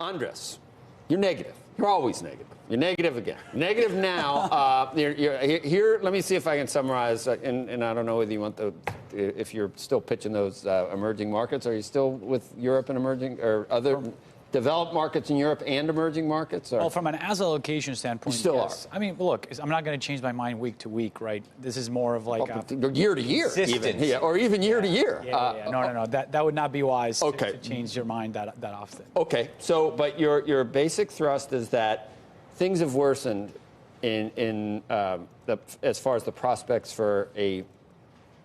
Andres, you're negative. You're always negative. You're negative again. Negative now. Here, let me see if I can summarize. And I don't know whether you want if you're still pitching those emerging markets. Are you still with Europe and emerging or other developed markets in Europe and emerging markets? Or? Well, from an asset allocation standpoint, you still yes. are. I mean, look, I'm not going to change my mind week to week, right? This is more of like year to year, even, or even year to year. No. That would not be wise to change your mind that often. Okay. So, but your basic thrust is that things have worsened as far as the prospects for a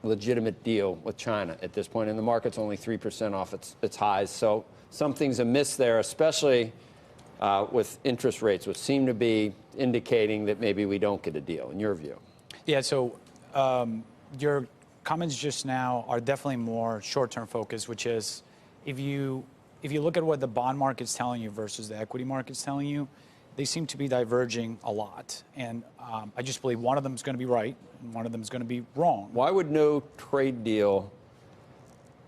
legitimate deal with China at this point, and the market's only 3% off its highs. So something's amiss there, especially with interest rates, which seem to be indicating that maybe we don't get a deal, in your view. Yeah, so your comments just now are definitely more short-term focused, which is if you look at what the bond market's telling you versus the equity market's telling you, they seem to be diverging a lot. And I just believe one of them is going to be right and one of them is going to be wrong. Why would no trade deal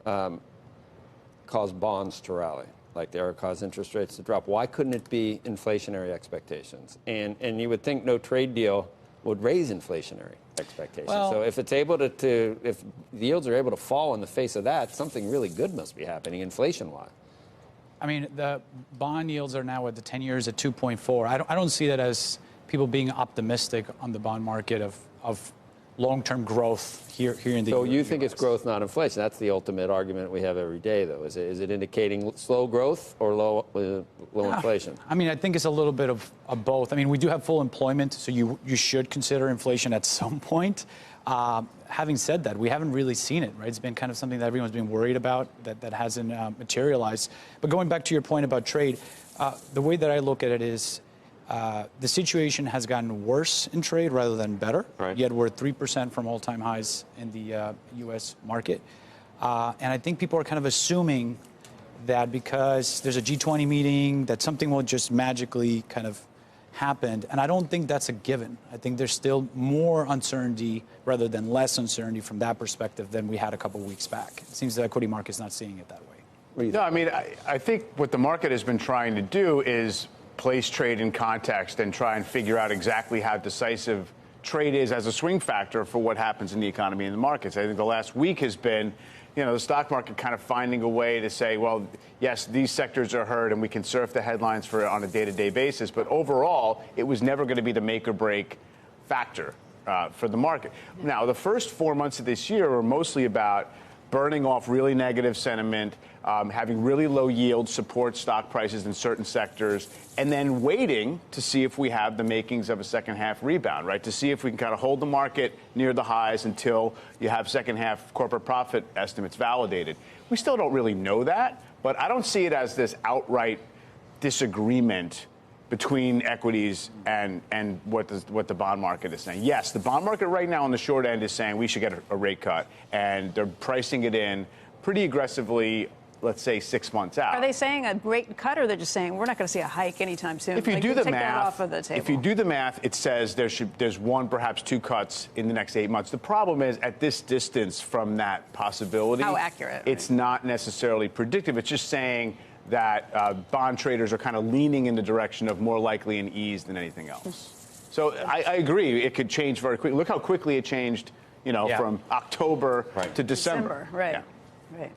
cause bonds to rally like they are, cause interest rates to drop? Why couldn't it be inflationary expectations? And you would think no trade deal would raise inflationary expectations. Well, so if it's able if the yields are able to fall in the face of that, something really good must be happening inflation-wise. I mean, the bond yields are now at the 10 years at 2.4. I don't see that as people being optimistic on the bond market of long-term growth here in the US. So you think it's growth, not inflation. That's the ultimate argument we have every day, though. Is it indicating slow growth or low inflation? I mean, I think it's a little bit of both. I mean, we do have full employment, so you should consider inflation at some point. Having said that, we haven't really seen it, right? It's been kind of something that everyone's been worried about that hasn't materialized. But going back to your point about trade, the way that I look at it is the situation has gotten worse in trade rather than better. Right. Yet we're 3% from all-time highs in the U.S. market. And I think people are kind of assuming that because there's a G20 meeting, that something will just magically kind of happened, and I don't think that's a given. I think there's still more uncertainty rather than less uncertainty from that perspective than we had a couple of weeks back. It seems the equity market's not seeing it that way. No, I mean, I think what the market has been trying to do is place trade in context and try and figure out exactly how decisive trade is as a swing factor for what happens in the economy and the markets. I think the last week has been, the stock market kind of finding a way to say, well, yes, these sectors are hurt and we can surf the headlines on a day-to-day basis. But overall, it was never going to be the make or break factor for the market. Now, the first 4 months of this year were mostly about burning off really negative sentiment, having really low yields support stock prices in certain sectors, and then waiting to see if we have the makings of a second half rebound, right? To see if we can kind of hold the market near the highs until you have second half corporate profit estimates validated. We still don't really know that, but I don't see it as this outright disagreement between equities and what the bond market is saying. Yes, the bond market right now on the short end is saying we should get a rate cut, and they're pricing it in pretty aggressively, let's say 6 months out. Are they saying a rate cut, or they're just saying we're not going to see a hike anytime soon? If you do the take math, that off of the table. if you do the math, it says there's one, perhaps two cuts in the next 8 months. The problem is at this distance from that possibility, how accurate? It's not necessarily predictive. It's just saying that bond traders are kind of leaning in the direction of more likely an ease than anything else. So I agree, it could change very quickly. Look how quickly it changed, from October to December. Right. Yeah. Right.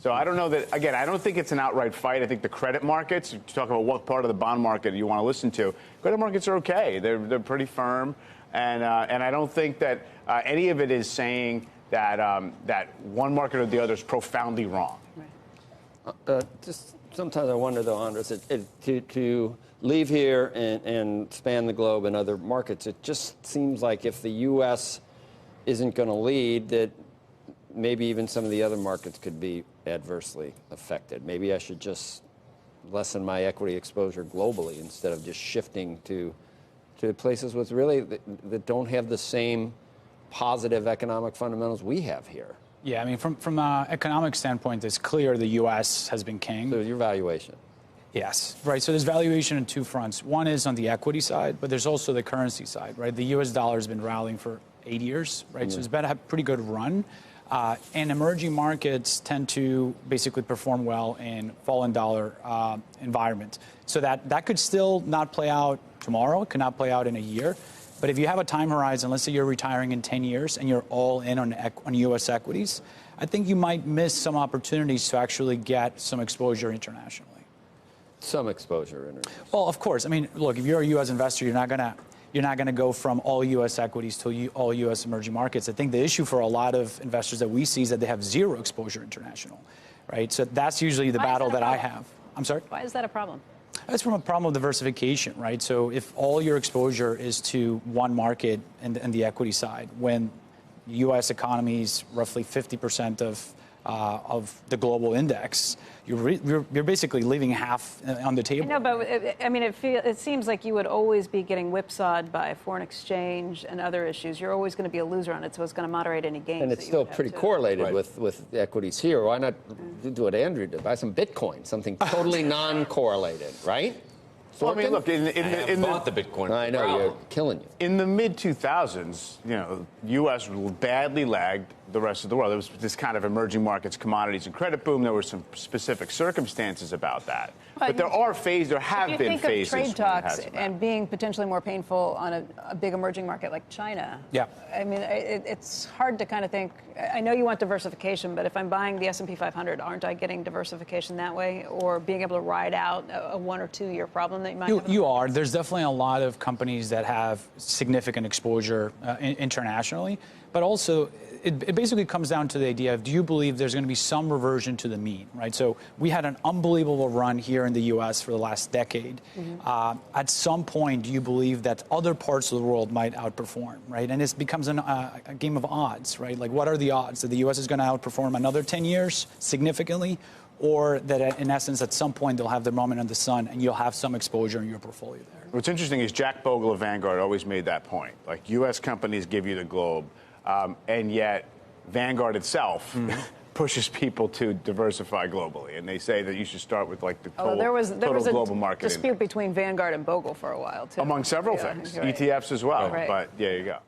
So I don't know that, again, I don't think it's an outright fight. I think the credit markets, to talk about what part of the bond market you want to listen to, credit markets are okay. They're pretty firm. And I don't think that any of it is saying that one market or the other is profoundly wrong. Right. Just sometimes I wonder, though, Andres, to leave here and span the globe in other markets, it just seems like if the U.S. isn't going to lead, that maybe even some of the other markets could be adversely affected. Maybe I should just lessen my equity exposure globally instead of just shifting to places with really that don't have the same positive economic fundamentals we have here. Yeah, I mean, from an economic standpoint, it's clear the U.S. has been king. So your valuation. Yes, right. So there's valuation on two fronts. One is on the equity side, but there's also the currency side, right? The U.S. dollar has been rallying for 8 years, right? So it's been a pretty good run. And emerging markets tend to basically perform well in fallen dollar environment. So that could still not play out tomorrow. It could not play out in a year. But if you have a time horizon, let's say you're retiring in 10 years and you're all in on U.S. equities, I think you might miss some opportunities to actually get some exposure internationally. Some exposure internationally. Well, of course. I mean, look, if you're a U.S. investor, you're not going to go from all U.S. equities to all U.S. emerging markets. I think the issue for a lot of investors that we see is that they have zero exposure international, right? So that's usually the battle that I have. I'm sorry? Why is that a problem? That's from a problem of diversification, right? So if all your exposure is to one market and the equity side, when the U.S. economy is roughly 50% of the global index, you're basically leaving half on the table. I know, but I mean, it seems like you would always be getting whipsawed by foreign exchange and other issues. You're always going to be a loser on it, so it's going to moderate any gains. And it's still pretty correlated with equities here. Why not do what Andrew did? Buy some Bitcoin, something totally non-correlated, right? Well, I mean, look, I bought the Bitcoin. I know, you're killing you. In the mid-2000s, U.S. badly lagged the rest of the world. There was this kind of emerging markets, commodities, and credit boom. There were some specific circumstances about that. But there have been phases. If you think of trade talks and being potentially more painful on a big emerging market like China, yeah. I mean, it's hard to kind of think. I know you want diversification, but if I'm buying the S&P 500, aren't I getting diversification that way, or being able to ride out a 1 or 2 year problem that you might have? You are. There's definitely a lot of companies that have significant exposure internationally, but also it basically comes down to the idea of, do you believe there's going to be some reversion to the mean, right? So we had an unbelievable run here in the U.S. for the last decade. Mm-hmm. At some point, do you believe that other parts of the world might outperform, right? And it becomes a game of odds, right? Like, what are the odds that the U.S. is going to outperform another 10 years significantly, or that in essence, at some point, they'll have their moment in the sun and you'll have some exposure in your portfolio there? What's interesting is Jack Bogle of Vanguard always made that point. Like, U.S. companies give you the globe. And yet, Vanguard itself pushes people to diversify globally, and they say that you should start with like the total global market. Dispute between Vanguard and Bogle for a while too. Among several things, ETFs as well. Right. But there you go.